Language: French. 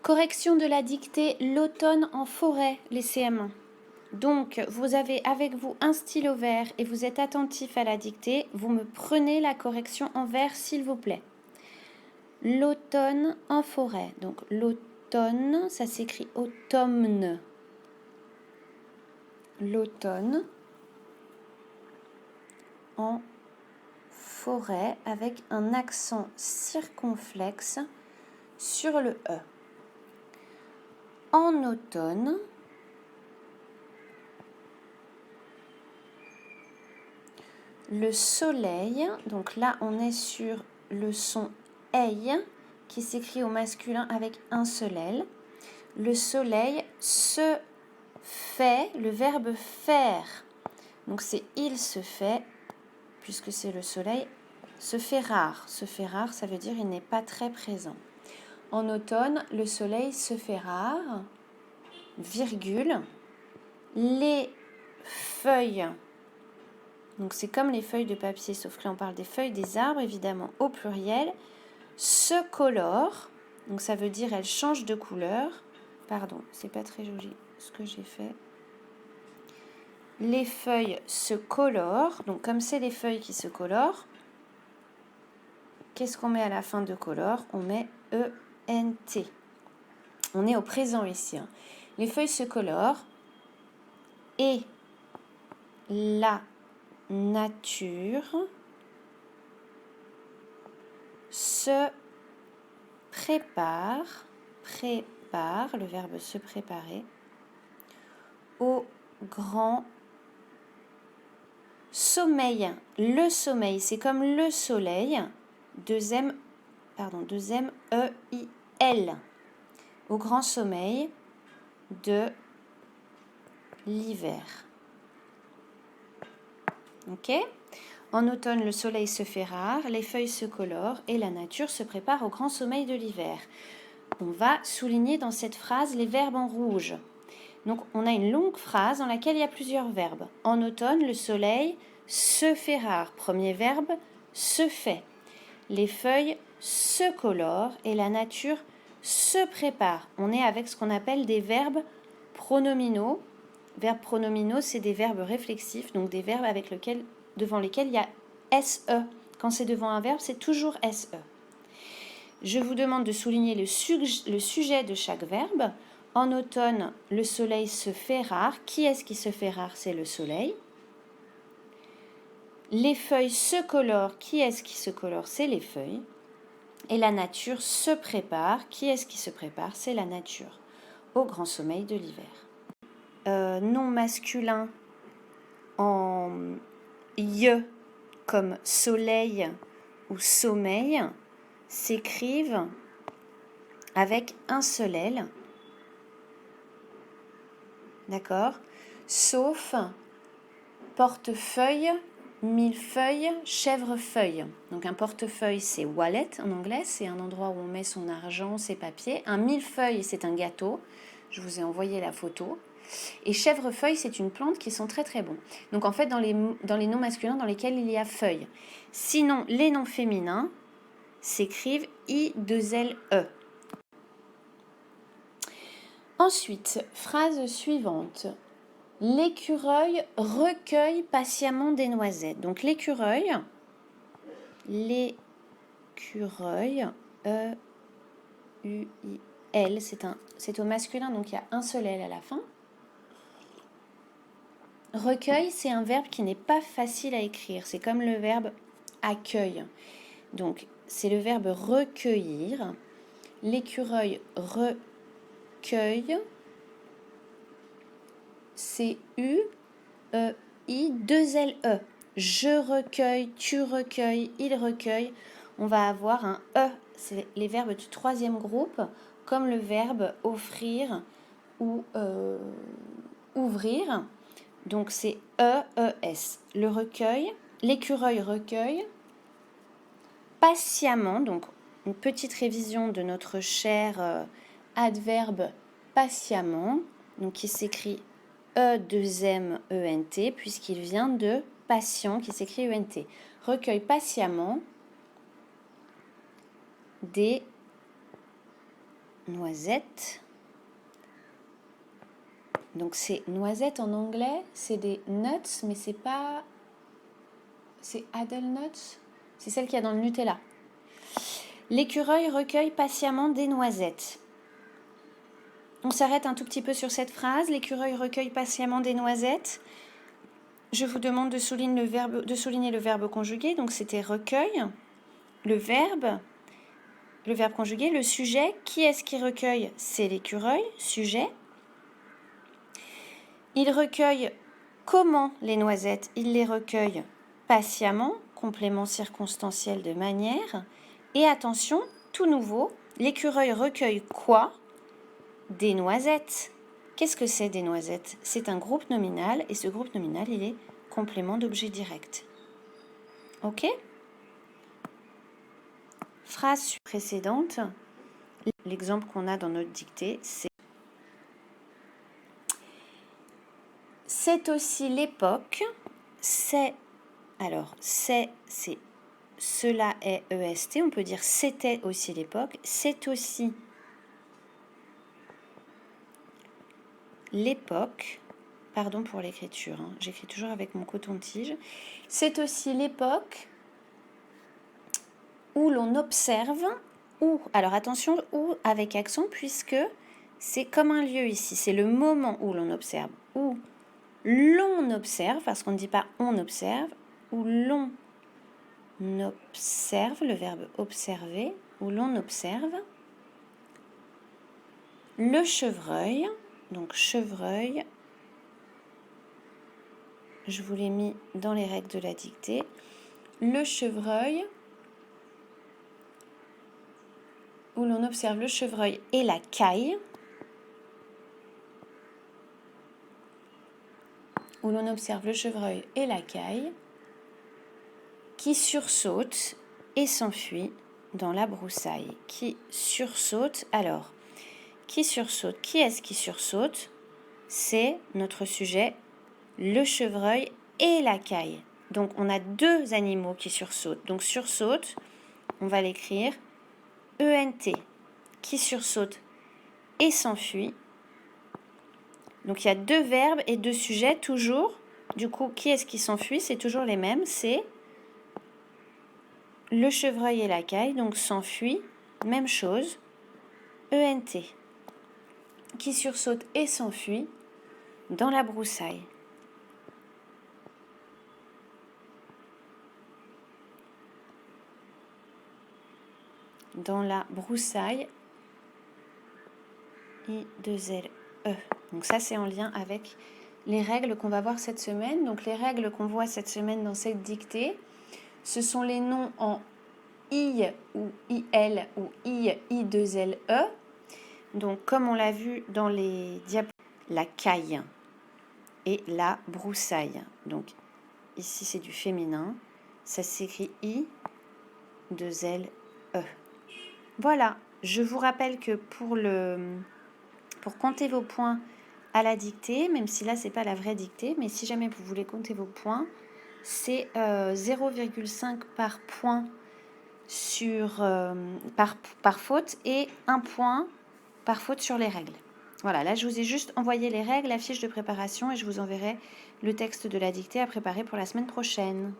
Correction de la dictée, l'automne en forêt, les CM1. Donc, vous avez avec vous un stylo vert et vous êtes attentif à la dictée. Vous me prenez la correction en vert, s'il vous plaît. L'automne en forêt. Donc, l'automne, ça s'écrit automne. L'automne en forêt avec un accent circonflexe sur le E. En automne, le soleil, donc là on est sur le son ei qui s'écrit au masculin avec un seul L. Le soleil se fait, le verbe faire, donc c'est il se fait, puisque c'est le soleil, se fait rare. Se fait rare, ça veut dire il n'est pas très présent. En automne, le soleil se fait rare, virgule, les feuilles, donc c'est comme les feuilles de papier, sauf que là on parle des feuilles des arbres, évidemment au pluriel, se colorent, donc ça veut dire elles changent de couleur. Pardon, c'est pas très joli ce que j'ai fait. Les feuilles se colorent, donc comme c'est les feuilles qui se colorent, qu'est-ce qu'on met à la fin de colore? On met ENT. On est au présent ici. Les feuilles se colorent et la nature se prépare, le verbe se préparer, au grand sommeil. Le sommeil, c'est comme le soleil, deuxième E-I-L, au grand sommeil de l'hiver. Ok ? En automne, le soleil se fait rare, les feuilles se colorent et la nature se prépare au grand sommeil de l'hiver. On va souligner dans cette phrase les verbes en rouge. Donc, on a une longue phrase dans laquelle il y a plusieurs verbes. En automne, le soleil se fait rare. Premier verbe, se fait. Les feuilles se colorent et la nature se prépare. On est avec ce qu'on appelle des verbes pronominaux. Verbes pronominaux, c'est des verbes réflexifs, donc des verbes devant lesquels il y a SE. Quand c'est devant un verbe, c'est toujours SE. Je vous demande de souligner le sujet de chaque verbe. En automne, le soleil se fait rare. Qui est-ce qui se fait rare? C'est le soleil. Les feuilles se colorent. Qui est-ce qui se colore? C'est les feuilles. Et la nature se prépare. Qui est-ce qui se prépare? C'est la nature. Au grand sommeil de l'hiver. Nom masculin en ye comme soleil ou sommeil s'écrivent avec un seul L. D'accord? Sauf portefeuille, millefeuille, chèvrefeuille. Donc un portefeuille, c'est wallet en anglais, c'est un endroit où on met son argent, ses papiers. Un millefeuille, c'est un gâteau. Je vous ai envoyé la photo. Et chèvrefeuille, c'est une plante qui sent très très bon. Donc en fait, dans les noms masculins dans lesquels il y a feuille. Sinon, les noms féminins s'écrivent I-2-L-E. Ensuite, phrase suivante. L'écureuil recueille patiemment des noisettes. Donc l'écureuil, E-U-I-L, c'est au masculin, donc il y a un seul L à la fin. Recueil, c'est un verbe qui n'est pas facile à écrire. C'est comme le verbe accueille. Donc c'est le verbe recueillir. L'écureuil recueille. C'est U-E-I-2-L-E. Je recueille, tu recueilles, il recueille. On va avoir un E. C'est les verbes du troisième groupe, comme le verbe offrir ou ouvrir. Donc c'est E-E-S. Le recueil, l'écureuil recueille. Patiemment, donc une petite révision de notre cher adverbe patiemment, donc qui s'écrit E-2-M-E-N-T, puisqu'il vient de patient, qui s'écrit E-N-T. Recueille patiemment des noisette. Donc c'est noisette en anglais, c'est des nuts, mais c'est pas... C'est hazelnuts. C'est celle qu'il y a dans le Nutella. L'écureuil recueille patiemment des noisettes. On s'arrête un tout petit peu sur cette phrase. L'écureuil recueille patiemment des noisettes. Je vous demande de souligner le verbe conjugué. Donc c'était recueille. Le verbe conjugué. Le sujet. Qui est-ce qui recueille? C'est l'écureuil. Sujet. Il recueille comment les noisettes? Il les recueille patiemment. Complément circonstanciel de manière. Et attention, tout nouveau, l'écureuil recueille quoi? Des noisettes. Qu'est-ce que c'est des noisettes? C'est un groupe nominal et ce groupe nominal, il est complément d'objet direct. Ok? Phrase précédente. L'exemple qu'on a dans notre dictée, c'est « C'est aussi l'époque ». C'est cela est EST. On peut dire « c'était aussi l'époque ». C'est aussi l'époque, pardon pour l'écriture, hein, j'écris toujours avec mon coton-tige, c'est aussi l'époque où l'on observe, alors attention, où avec accent, puisque c'est comme un lieu ici, c'est le moment où l'on observe, où l'on observe, parce qu'on ne dit pas on observe, où l'on observe, le verbe observer, où l'on observe le chevreuil. Donc chevreuil, je vous l'ai mis dans les règles de la dictée. Le chevreuil, où l'on observe le chevreuil et la caille. Où l'on observe le chevreuil et la caille, qui sursaute et s'enfuit dans la broussaille. Qui sursaute, alors, qui sursaute? Qui est-ce qui sursaute? C'est notre sujet, le chevreuil et la caille. Donc, on a deux animaux qui sursautent. Donc, sursaute, on va l'écrire ENT, qui sursaute et s'enfuit. Donc, il y a deux verbes et deux sujets, toujours. Du coup, qui est-ce qui s'enfuit? C'est toujours les mêmes. C'est le chevreuil et la caille. Donc, s'enfuit, même chose. ENT, qui sursaute et s'enfuit dans la broussaille. Dans la broussaille, I2LE. Donc ça, c'est en lien avec les règles qu'on va voir cette semaine. Donc les règles qu'on voit cette semaine dans cette dictée, ce sont les noms en I ou IL ou I2LE. Donc comme on l'a vu dans les diapositives, la caille et la broussaille. Donc ici, c'est du féminin. Ça s'écrit I2LE. Voilà, je vous rappelle que pour compter vos points à la dictée, même si là, ce n'est pas la vraie dictée, mais si jamais vous voulez compter vos points, c'est 0,5 par point par faute et 1 point par faute sur les règles. Voilà, là, je vous ai juste envoyé les règles, la fiche de préparation et je vous enverrai le texte de la dictée à préparer pour la semaine prochaine.